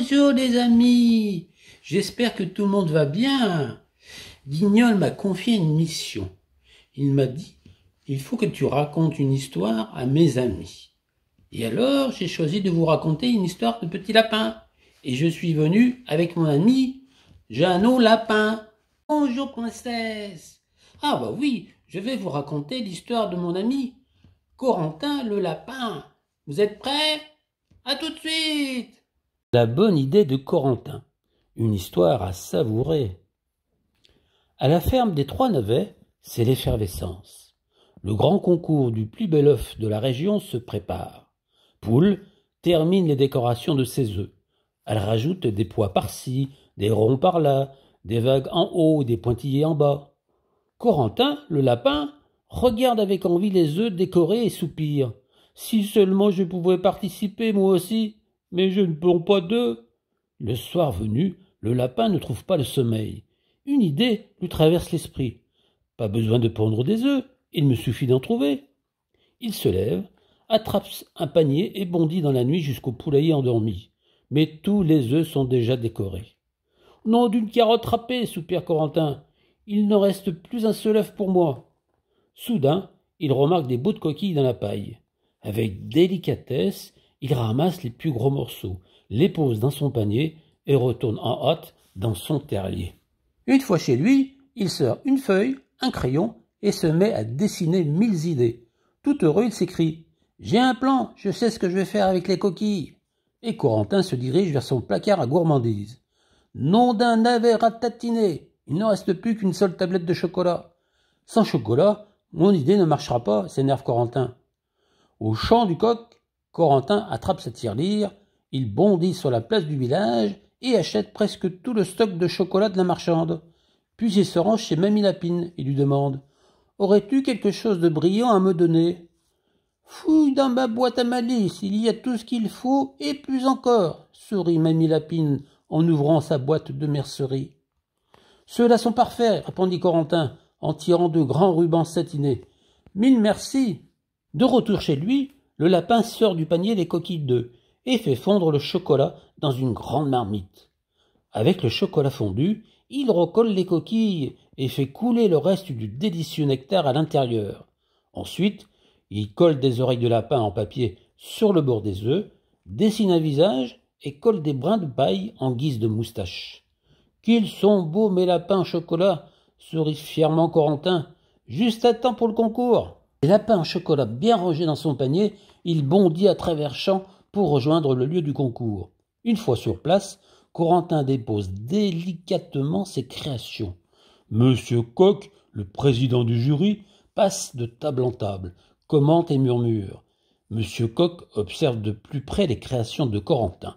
Bonjour les amis, j'espère que tout le monde va bien. Guignol m'a confié une mission. Il m'a dit, il faut que tu racontes une histoire à mes amis. Et alors, j'ai choisi de vous raconter une histoire de petit lapin. Et je suis venu avec mon ami Jeannot Lapin. Bonjour princesse. Ah bah oui, je vais vous raconter l'histoire de mon ami Corentin le lapin. Vous êtes prêts? À tout de suite! La bonne idée de Corentin. Une histoire à savourer. À la ferme des Trois Navets, c'est l'effervescence. Le grand concours du plus bel œuf de la région se prépare. Poule termine les décorations de ses œufs. Elle rajoute des pois par-ci, des ronds par-là, des vagues en haut, des pointillés en bas. Corentin, le lapin, regarde avec envie les œufs décorés et soupire. Si seulement je pouvais participer moi aussi, mais je ne ponds pas d'œufs. Le soir venu, le lapin ne trouve pas le sommeil. Une idée lui traverse l'esprit. Pas besoin de pondre des œufs, il me suffit d'en trouver. Il se lève, attrape un panier et bondit dans la nuit jusqu'au poulailler endormi. Mais tous les œufs sont déjà décorés. Nom d'une carotte râpée, soupire Corentin. Il ne reste plus un seul œuf pour moi. Soudain, il remarque des bouts de coquilles dans la paille. Avec délicatesse, il ramasse les plus gros morceaux, les pose dans son panier et retourne en hâte dans son terrier. Une fois chez lui, il sort une feuille, un crayon et se met à dessiner 1000 idées. Tout heureux, il s'écrie « J'ai un plan, je sais ce que je vais faire avec les coquilles !» Et Corentin se dirige vers son placard à gourmandise. « Nom d'un navet ratatiné, il ne reste plus qu'une seule tablette de chocolat. »« Sans chocolat, mon idée ne marchera pas, » s'énerve Corentin. Au chant du coq, Corentin attrape sa tirelire, il bondit sur la place du village et achète presque tout le stock de chocolat de la marchande. Puis il se rend chez Mamie Lapine et lui demande « Aurais-tu quelque chose de brillant à me donner ?»« Fouille dans ma boîte à malice, il y a tout ce qu'il faut et plus encore, » sourit Mamie Lapine en ouvrant sa boîte de mercerie. « Ceux-là sont parfaits, » répondit Corentin en tirant de grands rubans satinés. « Mille merci !» De retour chez lui, le lapin sort du panier les coquilles d'œufs et fait fondre le chocolat dans une grande marmite. Avec le chocolat fondu, il recolle les coquilles et fait couler le reste du délicieux nectar à l'intérieur. Ensuite, il colle des oreilles de lapin en papier sur le bord des œufs, dessine un visage et colle des brins de paille en guise de moustache. « Qu'ils sont beaux mes lapins au chocolat !» sourit fièrement Corentin. « Juste à temps pour le concours !» Les lapins en chocolat bien rangés dans son panier, il bondit à travers champs pour rejoindre le lieu du concours. Une fois sur place, Corentin dépose délicatement ses créations. Monsieur Coq, le président du jury, passe de table en table, commente et murmure. Monsieur Coq observe de plus près les créations de Corentin.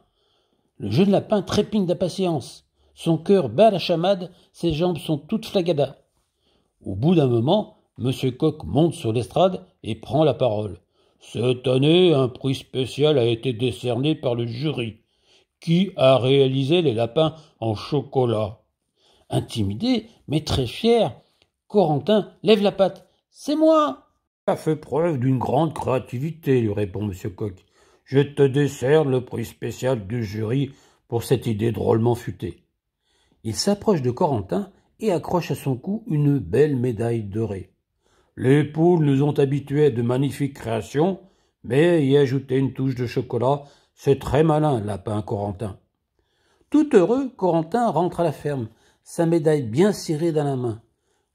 Le jeune lapin trépigne d'impatience. Son cœur bat la chamade, ses jambes sont toutes flagadas. Au bout d'un moment, Monsieur Coq monte sur l'estrade et prend la parole. « Cette année, un prix spécial a été décerné par le jury. Qui a réalisé les lapins en chocolat ?» Intimidé, mais très fier, Corentin lève la patte. « C'est moi !»« Tu as fait preuve d'une grande créativité, » lui répond Monsieur Coq. « Je te décerne le prix spécial du jury pour cette idée drôlement futée. » Il s'approche de Corentin et accroche à son cou une belle médaille dorée. Les poules nous ont habitués à de magnifiques créations, mais y ajouter une touche de chocolat, c'est très malin, lapin Corentin. Tout heureux, Corentin rentre à la ferme, sa médaille bien serrée dans la main.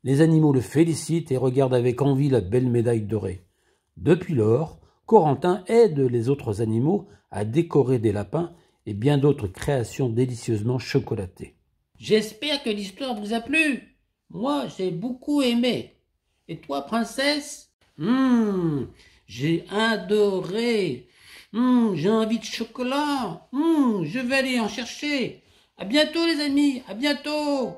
Les animaux le félicitent et regardent avec envie la belle médaille dorée. Depuis lors, Corentin aide les autres animaux à décorer des lapins et bien d'autres créations délicieusement chocolatées. J'espère que l'histoire vous a plu. Moi, j'ai beaucoup aimé. Et toi, princesse? J'ai adoré. J'ai envie de chocolat. Je vais aller en chercher. À bientôt, les amis. À bientôt.